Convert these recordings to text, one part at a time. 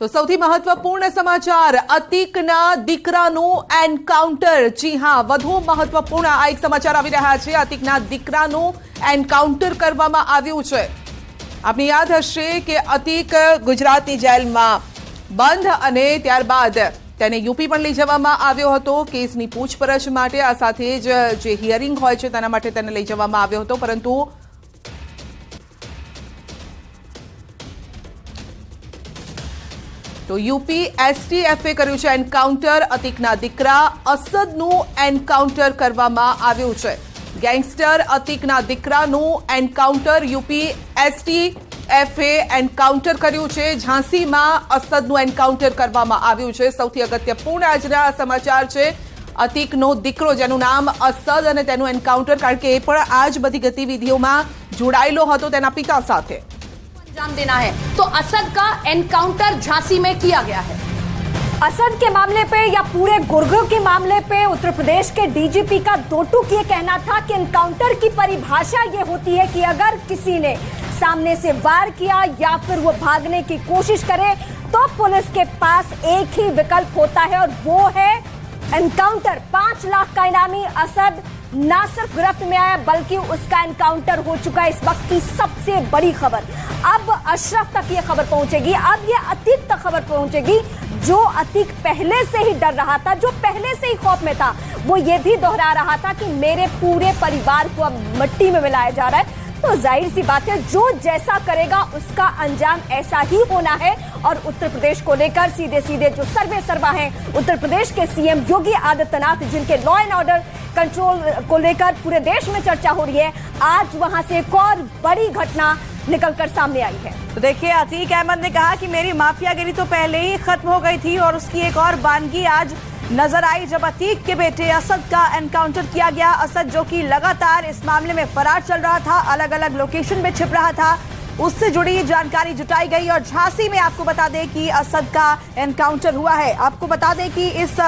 तो સૌથી મહત્વપૂર્ણ સમાચાર અતિકના દીકરાનું એન્કાઉન્ટર। જી હા, વધુ મહત્વપૂર્ણ આ એક સમાચાર આવી રહ્યા છે। અતિકના દીકરાનું એન્કાઉન્ટર કરવામાં આવ્યું છે। આપને યાદ હશે કે અતિક ગુજરાતની જેલમાં બંધ અને ત્યારબાદ તેને યુપી પણ લઈ જવામાં આવ્યો હતો કેસની પૂછપરછ માટે। આ સાથે જ જે હિયરિંગ હોય છે તેના માટે તેને લઈ જવામાં આવ્યો હતો, પરંતુ तो यूपी एसटीएफे कर्યું છે એન્કાઉન્ટર। અતિકના દીકરા અસદનું એન્કાઉન્ટર કરવામાં આવ્યું છે। ગેંગસ્ટર અતિકના દીકરાનું એન્કાઉન્ટર यूपी एसटीएफे એન્કાઉન્ટર કર્યું છે। ઝાંસીમાં અસદનું એન્કાઉન્ટર કરવામાં આવ્યું છે। સૌથી અગત્યપૂર્ણ આજના સમાચાર છે અતિકનો દીકરો જેનું નામ અસદ અને તેનું એન્કાઉન્ટર, કારણ કે એ પણ આ જ બધી ગતિવિધિઓમાં જોડાયેલો હતો તેના પિતા સાથે। अंजाम देना है तो असद का एनकाउंटर झांसी में किया गया है। असद के मामले पे या पूरे गुरगांव के मामले पे उत्तर प्रदेश के डीजीपी का दो टूक ये कहना था कि एनकाउंटर की परिभाषा ये होती है कि अगर किसी ने सामने से वार किया या फिर वो भागने की कोशिश करे तो पुलिस के पास एक ही विकल्प होता है और वो है एनकाउंटर। 5 लाख का इनामी असद ना सिर्फ गिरफ्त में आया बल्कि उसका एनकाउंटर हो चुका है। इस वक्त की सबसे बड़ी खबर, अब अशरफ तक ये खबर पहुंचेगी, अब ये अतीक तक खबर पहुंचेगी। जो अतीक पहले से ही डर रहा था, जो पहले से ही खौफ में था, वो ये भी दोहरा रहा था कि मेरे पूरे परिवार को अब मिट्टी में मिलाया जा रहा है। तो जाहिर सी बात है जो जैसा करेगा उसका अंजाम ऐसा ही होना है। और उत्तर प्रदेश को लेकर सीधे सीधे जो सर्वे सर्वा हैं उत्तर प्रदेश के सीएम योगी आदित्यनाथ, जिनके लॉ एंड ऑर्डर कंट्रोल को लेकर पूरे देश में चर्चा हो रही है, आज वहां से एक और बड़ी घटना निकलकर सामने आई है। तो देखिए, अतीक अहमद ने कहा कि मेरी माफियागिरी तो पहले ही खत्म हो गई थी और उसकी एक और बानगी आज नजर आई जब अतीक के बेटे असद का एनकाउंटर किया गया। असद जो कि लगातार इस मामले में फरार चल रहा था, अलग अलग लोकेशन में छिप रहा था, उससे जुड़ी जानकारी जुटाई गई और झांसी में आपको बता दें कि असद का एनकाउंटर हुआ है। आपको बता दें कि इस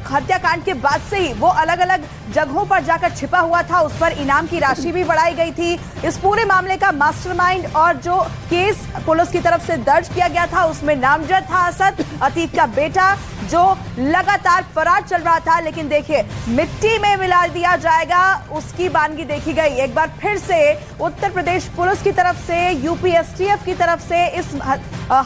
हत्याकांड के बाद से ही वो अलग अलग जगहों पर जाकर छिपा हुआ था, उस पर इनाम की राशि भी बढ़ाई गई थी। इस पूरे मामले का मास्टरमाइंड और जो केस पुलिस की तरफ से दर्ज किया गया था उसमें नामजद था असद, अतीक का बेटा, जो लगातार फरार चल रहा था। लेकिन देखिए, मिट्टी में मिला दिया जाएगा उसकी बानगी देखी गई। एक बार फिर से उत्तर प्रदेश पुलिस की तरफ से, यूपी एसटीएफ की तरफ से इस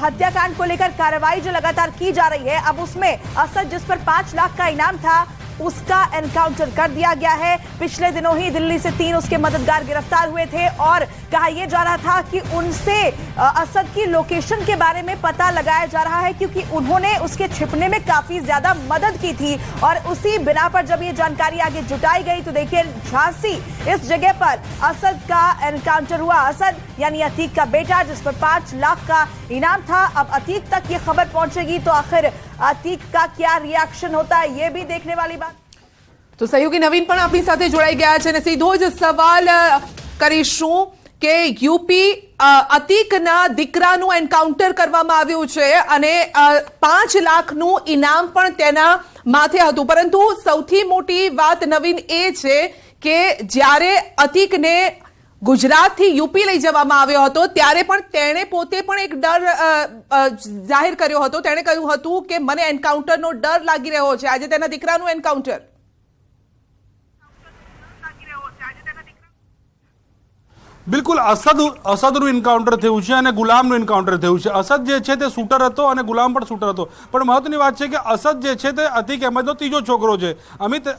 हत्याकांड को लेकर कार्रवाई जो लगातार की जा रही है। अब उसमें असद जिस पर 5 लाख का इनाम था उसका एनकाउंटर कर दिया गया है। पिछले दिनों ही दिल्ली से 3 उसके मददगार गिरफ्तार हुए थे और कहा यह जा रहा था कि उनसे असद की लोकेशन के बारे में पता लगाया जा रहा है, क्योंकि उन्होंने उसके छिपने में काफी ज्यादा मदद की थी। और उसी बिना पर जब ये जानकारी आगे जुटाई गई तो देखिए, झांसी इस जगह पर असद का एनकाउंटर हुआ। असद यानी अतीक का बेटा, जिस पर 5 लाख का इनाम था। अब अतीक तक ये खबर पहुंचेगी तो आखिर अतीक का क्या रिएक्शन होता है, ये भी देखने वाली बात। तो सहयोगी नवीन પણ આપણી સાથે જોડાઈ ગયા છે અને સીધો જ સવાલ કરીશું કે યુપી અતીકના દીકરાનું એન્કાઉન્ટર કરવામાં આવ્યું છે અને 5 લાખનું ઇનામ પણ તેના માથે હતું, પરંતુ સૌથી મોટી વાત નવીન એ છે કે જ્યારે અતીકને ગુજરાતથી यूपी લઈ જવામાં આવ્યો હતો ત્યારે પણ તેણે પોતે પણ એક ડર જાહેર કર્યો હતો। તેણે કહ્યું હતું કે મને એન્કાઉન્ટરનો ડર લાગી રહ્યો છે। આજે તેના દીકરાનું એન્કાઉન્ટર। બિલકુલ, અસદનું એન્કાઉન્ટર થયું છે અને ગુલામનું એન્કાઉન્ટર થયું છે। અસદ જે છે તે શૂટર હતો અને ગુલામ પણ શૂટર હતો, પણ મહત્વની વાત છે કે અસદ જે છે તે અતીક અહેમદનો ત્રીજો છોકરો છે।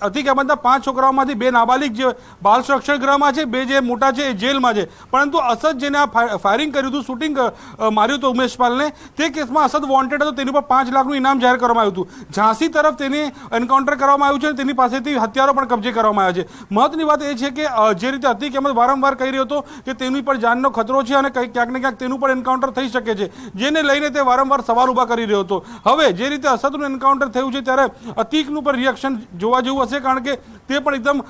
અતીક અહેમદના 5 છોકરાઓમાંથી 2 નાબાલિગ જે બાળ સંરક્ષણ ગૃહમાં છે, 2 જે મોટા છે એ જેલમાં છે। પરંતુ અસદ જેને આ ફાયરિંગ કર્યું હતું, શૂટિંગ માર્યું હતું ઉમેશ પાલને, તે કેસમાં અસદ વોન્ટેડ હતો, તેની પર 5 લાખનું ઇનામ જાહેર કરવામાં આવ્યું હતું। ઝાંસી તરફ તેને એન્કાઉન્ટર કરવામાં આવ્યું છે અને તેની પાસેથી હથિયારો પણ કબજે કરવામાં આવ્યા છે। મહત્વની વાત એ છે કે જે રીતે અતીક અહેમદ વારંવાર કહી રહ્યો હતો કે તેની પર જાનનો ખતરો છે અને ક્યાંક ને ક્યાંક તેનું પણ એન્કાઉન્ટર થઈ શકે છે, જેને લઈને તે વારંવાર સવાલ ઊભા કરી રહ્યો હતો। હવે જે રીતે અસદનું એન્કાઉન્ટર થયું છે ત્યારે અતીકનું પણ રિએક્શન જોવા જેવું હશે, કારણ કે તે પણ એકદમ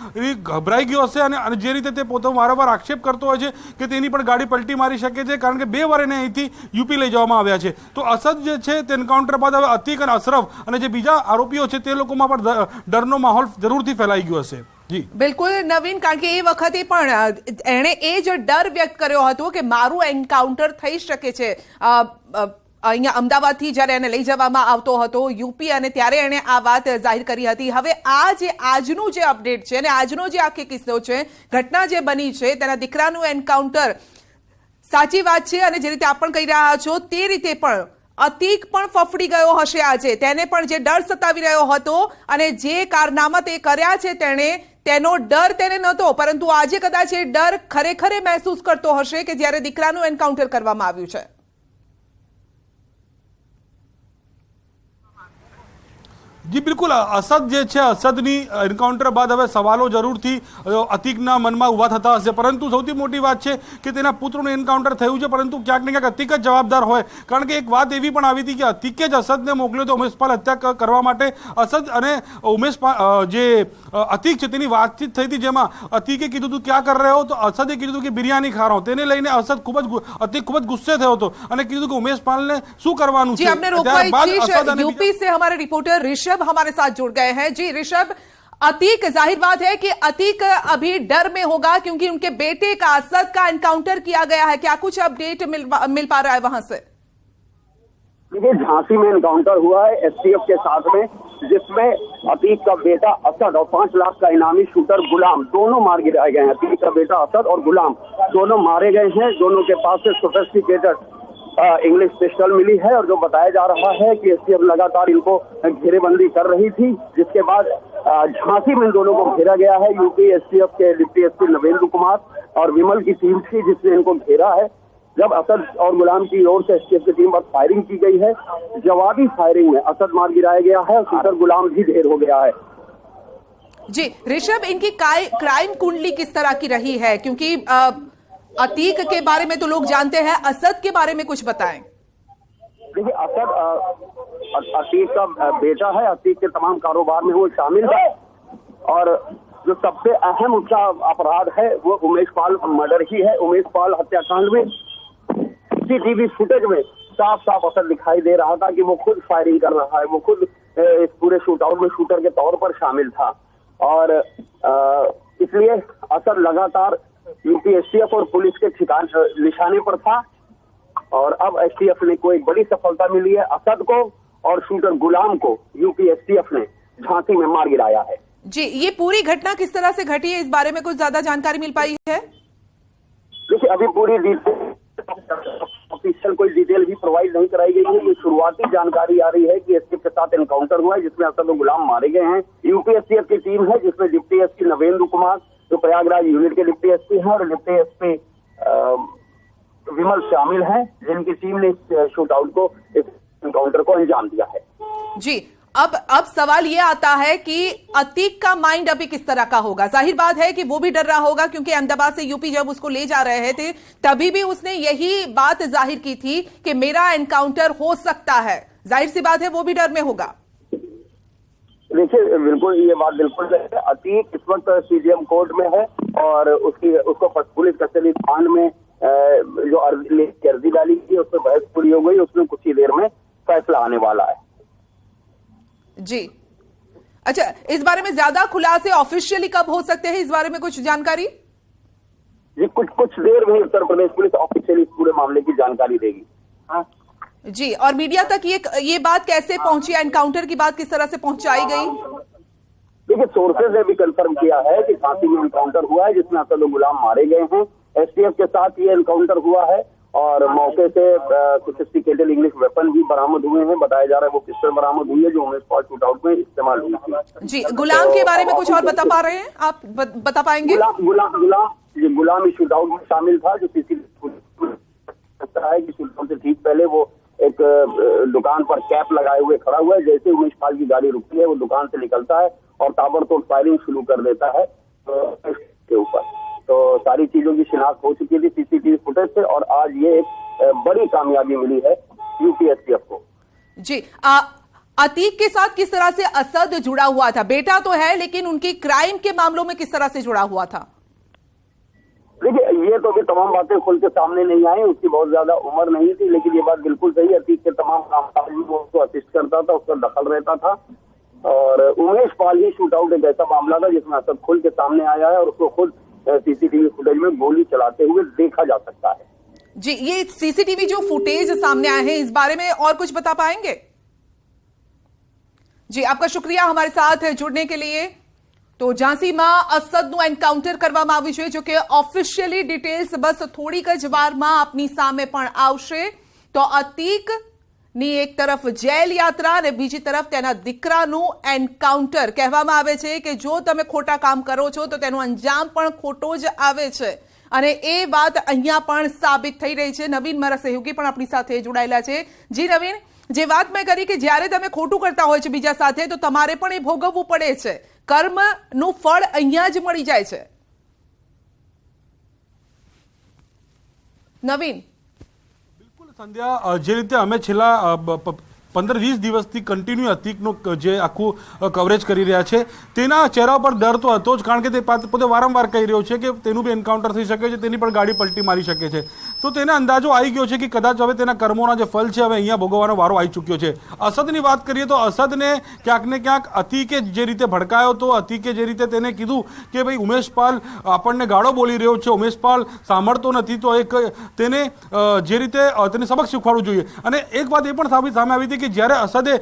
ગભરાઈ ગયો હશે અને જે રીતે તે પોતે વારંવાર આક્ષેપ કરતો હોય છે કે તેની પણ ગાડી પલટી મારી શકે છે, કારણ કે 2 વાર એને અહીંથી યુપી લઈ જવામાં આવ્યા છે। તો અસદ જે છે તે એન્કાઉન્ટર બાદ હવે અતીક અને અશરફ અને જે બીજા આરોપીઓ છે તે લોકોમાં પણ ડરનો માહોલ જરૂરથી ફેલાઈ ગયો હશે। બિલકુલ નવીન, કારણ કે એ વખતે પણ એણે એ જ ડર વ્યક્ત કર્યો હતો કે મારું એન્કાઉન્ટર થઈ શકે છે। અહીંયા અમદાવાદથી જ્યારે એને લઈ જવામાં આવતો હતો યુપી અને ત્યારે એણે આ વાત જાહેર કરી હતી. હવે આ જે આજનું જે અપડેટ છે અને આજનો જે આખો કિસ્સો છે, ઘટના જે બની છે તેના દીકરાનું એન્કાઉન્ટર, સાચી વાત છે અને જે રીતે આપ પણ કહી રહ્યા છો તે રીતે પણ અતિક પણ ફફડી ગયો હશે આજે. તેને પણ જે ડર સતાવી રહ્યો હતો અને જે કારનામા તે કર્યા છે તેનો ડર તેને નહોતો, પરંતુ આજે કદાચ એ ડર ખરેખર મહેસૂસ કરતો હશે કે જ્યારે દીકરાનું એન્કાઉન્ટર કરવામાં આવ્યું છે. જી બિલકુલ, અસદ જે છે, અસદની એન્કાઉન્ટર બાદ હવે સવાલો જરૂરથી અતિકના મનમાં ઊભા થતા હશે, પરંતુ સૌથી મોટી વાત છે કે તેના પુત્રનું એન્કાઉન્ટર થયું છે, પરંતુ ક્યાંક ને ક્યાંક અતિક જ જવાબદાર હોય. કારણ કે એક વાત એવી પણ આવી હતી કે અતિકે જ અસદને મોકલ્યો તો ઉમેશપાલ હત્યા કરવા માટે. અસદ અને ઉમેશપાલ જે અતિક છે તેની વાતચીત થઈ હતી, જેમાં અતિકે કીધું તું ક્યાં કર રહ્યો, તો અસદે કીધું હતું કે બિરયાની ખા રહા હું. તેને લઈને અતિક ખૂબ જ ગુસ્સે થયો હતો અને કીધું કે ઉમેશપાલને શું કરવાનું છે. यूपी से हमारे रिपोर्टर ऋषभ हमारे साथ जुड़ गए हैं. जी ऋषभ, अतीक, जाहिर बात है कि अतीक अभी डर में होगा क्योंकि उनके बेटे का असद का एनकाउंटर किया गया है. क्या कुछ अपडेट मिल पा रहा है वहां से? देखिए, झांसी में एनकाउंटर हुआ है एसटीएफ के साथ में, जिसमें अतीक का बेटा असद और 5 लाख का इनामी शूटर गुलाम दोनों मार गिराए गए हैं. अतीक का बेटा असद और गुलाम दोनों मारे गए हैं. दोनों के पास से सोफिस्टिकेटेड इंग्लिश पिस्टल मिली है और जो बताया जा रहा है कि एसटीएफ लगातार इनको घेरेबंदी कर रही थी, जिसके बाद झांसी में दोनों को घेरा गया है. यूपी एसटीएफ के डिप्टी एसपी नवेंद्र कुमार और विमल की टीम थी जिसने इनको घेरा है. जब असद और गुलाम की ओर से एसटीएफ की टीम पर फायरिंग की गई है, जवाबी फायरिंग में असद मार गिराया गया है और शूटर गुलाम भी ढेर हो गया है. जी ऋषभ, इनकी क्राइम कुंडली किस तरह की रही है? क्योंकि अतीक के बारे में तो लोग जानते हैं, असद के बारे में कुछ बताएं. देखिए, असद अतीक का बेटा है. अतीक के तमाम कारोबार में वो शामिल है और जो सबसे अहम उसका अपराध है वो उमेशपाल मर्डर ही है. उमेशपाल हत्याकांड में सीसीटीवी फुटेज में साफ साफ असर दिखाई दे रहा था कि वो खुद फायरिंग कर रहा है, वो खुद इस पूरे शूटआउट में शूटर के तौर पर शामिल था और इसलिए असर लगातार यूपी एसटीएफ और पुलिस के निशाने पर था और अब एसटीएफ ने को एक बड़ी सफलता मिली है. असद को और शूटर गुलाम को यूपी एसटीएफ ने झांसी में मार गिराया है. जी, ये पूरी घटना किस तरह से घटी है, इस बारे में कुछ ज्यादा जानकारी मिल पाई है? देखिए, अभी पूरी ऑफिशियल कोई डिटेल भी प्रोवाइड नहीं कराई गई है. ये शुरुआती जानकारी आ रही है कि एसटीएफ के साथ एनकाउंटर हुआ है जिसमें असद और गुलाम मारे गए हैं. यूपी एसटीएफ की टीम है जिसमें डिप्टी एसपी नवेंद्र कुमार जो प्रयागराज यूनिट के डिप्टी एसपी हैं और डिप्टी एसपी विमल शामिल हैं, जिनकी टीम ने इस शूटआउट को, इस एनकाउंटर को अंजाम दिया है. जी, अब सवाल ये आता है कि अतीक का माइंड अभी किस तरह का होगा. जाहिर बात है कि वो भी डर रहा होगा क्योंकि अहमदाबाद से यूपी जब उसको ले जा रहे थे तभी भी उसने यही बात जाहिर की थी कि मेरा एनकाउंटर हो सकता है. जाहिर सी बात है वो भी डर में होगा. देखिए, बिल्कुल ये बात बिल्कुल है. अतीक इस वक्त सीजीएम कोर्ट में है और उसको पुलिस कस्टडी रिमांड में जो अर्जी डाली थी उस पर बहस पूरी हो गई. उसमें कुछ ही देर में फैसला आने वाला है. जी, अच्छा, इस बारे में ज्यादा खुलासे ऑफिशियली कब हो सकते हैं, इस बारे में कुछ जानकारी? जी, कुछ देर में उत्तर प्रदेश पुलिस ऑफिशियली इस पूरे मामले की जानकारी देगी. हाँ जी, और मीडिया तक ये बात कैसे पहुंची, एनकाउंटर की बात किस तरह से पहुंचाई गई? देखिए, सोर्सेज ने भी कंफर्म किया है कि झांसी में एनकाउंटर हुआ है जिसमें असद और गुलाम मारे गए हैं. एसटीएफ के साथ ये एनकाउंटर हुआ है और मौके से सोफिस्टिकेटेड इंग्लिश वेपन भी बरामद हुए हैं. बताया जा रहा है वो पिस्टल बरामद हुई है जो उमेशपाल शूटआउट में इस्तेमाल हुई थी. जी, गुलाम के बारे में कुछ और बता पा रहे हैं आप? बता पाएंगे? गुलाम इस शूटआउट में शामिल था. जो सीसीटीवी है कि शूटआउट से ठीक पहले वो एक दुकान पर कैप लगाए हुए खड़ा हुआ है. जैसे उमेशपाल की गाड़ी रुकती है वो दुकान से निकलता है और ताबड़तोड़ फायरिंग शुरू कर देता है के ऊपर. तो सारी चीजों की शिनाख्त हो चुकी थी सीसीटीवी फुटेज से और आज ये एक बड़ी कामयाबी मिली है यूपी एसटीएफ को. जी, अतीक के साथ किस तरह से असद जुड़ा हुआ था? बेटा तो है लेकिन उनकी क्राइम के मामलों में किस तरह से जुड़ा हुआ था? देखिए, ये तो अभी तमाम बातें खुल के सामने नहीं आई. उसकी बहुत ज्यादा उम्र नहीं थी, लेकिन ये बात बिल्कुल सही है. अतीक के तमाम कामकाज में वो उसको असिस्ट करता था, उसका दखल रहता था और उमेशपाल ही शूटआउट एक ऐसा मामला था जिसमें असद खुल के सामने आया है और उसको खुद सीसीटीवी फुटेज में गोली चलाते हुए देखा जा सकता है. जी, ये सीसीटीवी जो फुटेज सामने आए हैं इस बारे में और कुछ बता पाएंगे? जी, आपका शुक्रिया हमारे साथ जुड़ने के लिए। તો ઝાંસીમાં અસદનું એન્કાઉન્ટર કરવામાં આવ્યું છે, જો કે ઓફિશિયલી ડિટેલ્સ બસ થોડીક જ વારમાં આપની સામે પણ આવશે। તો અતીકની એક તરફ જેલ યાત્રા અને બીજી તરફ તેના દીકરાનું એન્કાઉન્ટર। કહેવામાં આવે છે કે જો તમે ખોટા કામ કરો છો તો તેનો અંજામ પણ ખોટો જ આવે છે અને એ વાત અહીંયા પણ સાબિત થઈ રહી છે। નવીન મારા સહયોગી પણ આપણી સાથે જોડાયેલા છે। જી નવીન, જે વાત મેં કરી કે જ્યારે તમે ખોટું કરતા હોય છે બીજા સાથે તો તમારે પણ એ ભોગવવું પડે છે, કર્મનું ફળ અહીંયા જ મળી જાય છે। નવીન, બિલકુલ સંધ્યા, જે રીતે અમે છેલ્લા 15-20 દિવસથી કન્ટિન્યુ અતીકનું જે આખું કવરેજ કરી રહ્યા છે તેના ચહેરા પર ડર તો હતો જ, કારણ કે તે પોતે વારંવાર કહી રહ્યો છે કે તેનું બી એન્કાઉન્ટર થઈ શકે છે, તેની પણ ગાડી પલટી મારી શકે છે। તો તેને અંદાજો આવી ગયો છે કે કદાચ હવે તેના કર્મોના જે ફલ છે હવે અહીંયા ભોગવવાનો વારો આવી ચૂક્યો છે। અસદની વાત કરીએ તો અસદને ક્યાંક ને ક્યાંક અતીકે જે રીતે ભડકાયો હતો, અતીકે જે રીતે તેને કીધું કે ભાઈ ઉમેશ પાલ આપણને ગાળો બોલી રહ્યો છે, ઉમેશ પાલ સાંભળતો નથી, તો એક તેને જે રીતે તેને સબક શીખવાડવું જોઈએ। અને એક વાત એ પણ સામે આવી હતી કે જ્યારે અસદે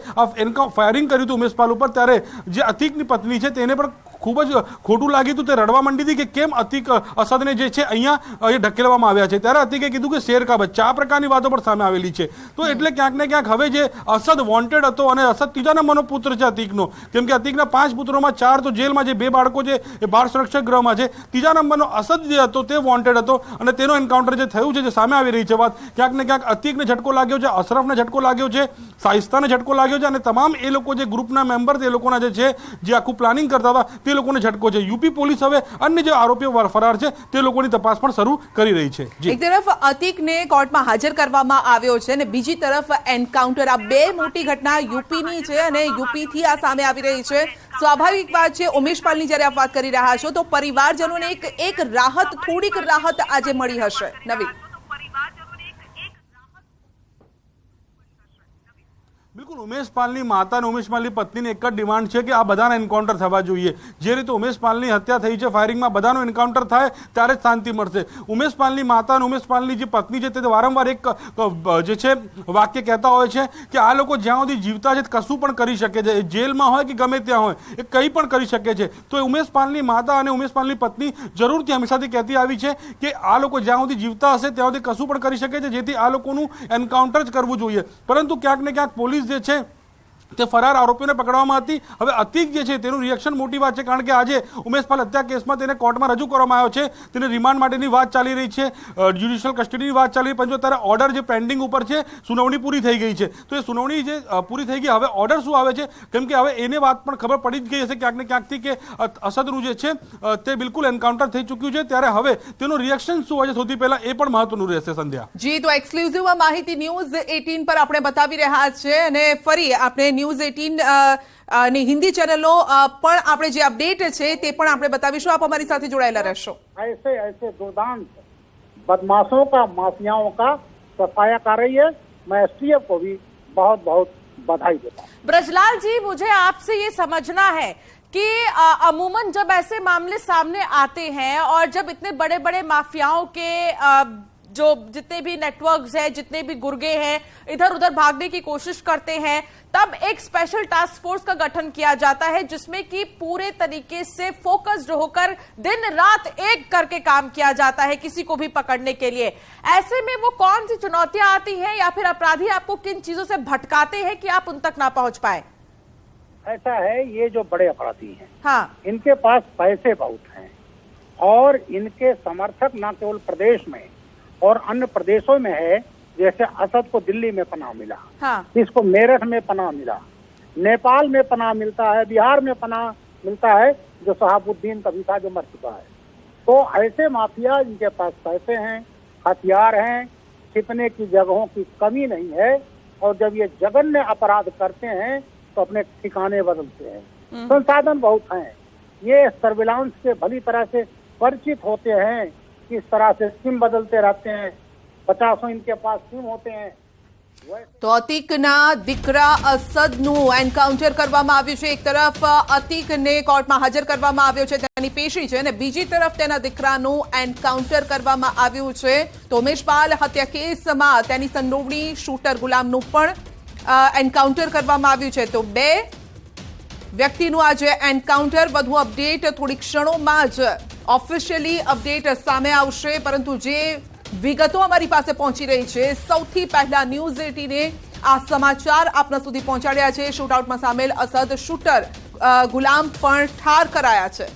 ફાયરિંગ કર્યું હતું ઉમેશ પાલ ઉપર ત્યારે જે અતીકની પત્ની છે તેને પણ ખૂબ જ ખોટું લાગ્યું હતું, તે રડવા માંડી હતી કે કેમ અતીક અસદને જે છે અહીંયા ઢકેલવામાં આવ્યા છે। ત્યારે અતીકે કીધું કે શેર કા બચ્ચા, આ પ્રકારની વાતો પણ સામે આવેલી છે। તો એટલે ક્યાંક ને ક્યાંક હવે જે અસદ વોન્ટેડ હતો અને અસદ ત્રીજા નંબરનો પુત્ર છે અતીકનો, કેમ કે અતીકના 5 પુત્રોમાં 4 તો જેલમાં છે, 2 બાળકો છે એ બાળ સંરક્ષક ગૃહમાં છે, ત્રીજા નંબરનો અસદ જે હતો તે વોન્ટેડ હતો અને તેનો એન્કાઉન્ટર જે થયું છે, જે સામે આવી રહી છે વાત, ક્યાંક ને ક્યાંક અતીકને ઝટકો લાગ્યો છે, અશરફને ઝટકો લાગ્યો છે, સાહિસ્તાને ઝટકો લાગ્યો છે અને તમામ એ લોકો જે ગ્રુપના મેમ્બર તે લોકોના જે છે જે આખું પ્લાનિંગ કરતા હતા તે લોકોને ઝટકો છે। યુપી પોલીસ હવે અન્ય જે આરોપીઓ ફરાર છે તે લોકોની તપાસ પણ શરૂ કરી રહી છે। એક તરફ અતીકને કોર્ટમાં હાજર કરવામાં આવ્યો છે અને બીજી તરફ એન્કાઉન્ટર, આ બે મોટી ઘટના યુપીની છે અને યુપીથી આ સામે આવી રહી છે। સ્વાભાવિક વાત છે, ઉમેશ પાલની જ્યારે આપ વાત કરી રહ્યા છો તો પરિવારજનોને એક રાહત, થોડીક રાહત આજે મળી હશે। નવીન, બિલકુલ ઉમેશ પાલની માતા અને ઉમેશ પાલની પત્નીની એક જ ડિમાન્ડ છે કે આ બધાના એન્કાઉન્ટર થવા જોઈએ। જે રીતે ઉમેશ પાલની હત્યા થઈ છે ફાયરિંગમાં, બધાનો એન્કાઉન્ટર થાય ત્યારે જ શાંતિ મળશે। ઉમેશ પાલની માતા અને ઉમેશ પાલની જે પત્ની છે તે વારંવાર એક જે છે વાક્ય કહેતા હોય છે કે આ લોકો જ્યાં સુધી જીવતા છે કશું પણ કરી શકે છે, જેલમાં હોય કે ગમે ત્યાં હોય એ કંઈ પણ કરી શકે છે। તો ઉમેશ પાલની માતા અને ઉમેશ પાલની પત્ની જરૂરથી હંમેશાથી કહેતી આવી છે કે આ લોકો જ્યાં સુધી જીવતા હશે ત્યાં સુધી કશું પણ કરી શકે છે, જેથી આ લોકોનું એન્કાઉન્ટર જ કરવું જોઈએ। પરંતુ ક્યાંક ને ક્યાંક પોલીસ જે છે તે ફરાર આરોપીઓને પકડવામાં હતી। હવે અતીક જે છે તેનું રિએક્શન મોટી વાત છે, કારણ કે આજે ઉમેશ પાલ હત્યા કેસમાં તેને કોર્ટમાં રજૂ કરવામાં આવ્યો છે, તેને રિમાન્ડ માટેની વાત ચાલી રહી છે, જ્યુડિશિયલ કસ્ટડીની વાત ચાલી રહી, પરંતુ અત્યારે ઓર્ડર જે પેન્ડિંગ ઉપર છે, સુનાવણી પૂરી થઈ ગઈ છે। તો એ સુનાવણી જે પૂરી થઈ ગઈ, હવે ઓર્ડર શું આવે છે, કેમ કે હવે એને વાત પણ ખબર પડી જ ગઈ હશે ક્યાંક ને ક્યાંકથી કે અસદનું જે છે તે બિલકુલ એન્કાઉન્ટર થઈ ચૂક્યું છે, ત્યારે હવે તેનું રિએક્શન શું હોય છે સૌથી પહેલા એ પણ મહત્વનું રહેશે। સંધ્યા જી, તો એક્સક્લુઝિવ માહિતી ન્યૂઝ 18 પર આપણે બતાવી રહ્યા છે અને ફરી આપણે न्यूज 18 ની હિન્દી ચેનલો પણ આપણે જે અપડેટ છે તે પણ આપણે બતાવીશું। આપ અમારી સાથે જોડાયેલા રહેશો। ऐसे दुर्दांत बदमाशों का, माफियाओं का सफाया कर रही है। मैं एसटीएफ को भी बहुत बहुत बधाई देता हूँ। ब्रजलाल जी, मुझे आपसे ये समझना है कि अमूमन जब ऐसे मामले सामने आते हैं और जब इतने बड़े बड़े माफियाओं के जो जितने भी नेटवर्क्स हैं, जितने भी गुर्गे हैं, इधर उधर भागने की कोशिश करते हैं, तब एक स्पेशल टास्क फोर्स का गठन किया जाता है जिसमें कि पूरे तरीके से फोकस्ड होकर दिन रात एक करके काम किया जाता है किसी को भी पकड़ने के लिए। ऐसे में वो कौन सी चुनौतियां आती हैं या फिर अपराधी आपको किन चीजों से भटकाते हैं कि आप उन तक ना पहुंच पाए? ऐसा है, ये जो बड़े अपराधी हैं, हाँ, इनके पास पैसे बहुत हैं और इनके समर्थक न केवल प्रदेश में और अन्य प्रदेशों में है। जैसे असद को दिल्ली में पनाह मिला, हाँ, इसको मेरठ में पनाह मिला, नेपाल में पनाह मिलता है, बिहार में पनाह मिलता है, जो शहाबुद्दीन कभी था जो मर चुका है। तो ऐसे माफिया, इनके पास पैसे हैं, हथियार हैं, छिपने की जगहों की कमी नहीं है और जब ये जघन्य अपराध करते हैं तो अपने ठिकाने बदलते हैं। संसाधन बहुत हैं, ये सर्विलांस से भली तरह से परिचित होते हैं, किस तरह से सिम बदलते रहते हैं, 50 इनके पास सिम होते हैं। તો અતીકના દીકરા અસદનું એન્કાઉન્ટર કરવામાં આવ્યું છે. એક તરફ અતીકને કોર્ટમાં હાજર કરવામાં આવ્યો છે, તેની પેશી છે, અને બીજી તરફ તેના દીકરાનું એન્કાઉન્ટર કરવામાં આવ્યું છે. તો ઉમેશપાલ હત્યા કેસમાં તેની સંડોવણી શૂટર ગુલામનું પણ એન્કાઉન્ટર કરવામાં આવ્યું છે. તો બે વ્યક્તિનું આજે એન્કાઉન્ટર. વધુ અપડેટ થોડી ક્ષણોમાં જ ઓફિશિયલી અપડેટ સામે આવશે, પરંતુ જે વિગતો અમારી પાસે પહોંચી રહી છે, સૌથી પહેલા ન્યૂઝ 18 આ સમાચાર આપના સુધી પહોંચાડ્યા છે. શૂટઆઉટમાં સામેલ અસદ શૂટર ગુલામ પણ ઠાર કરાયા છે.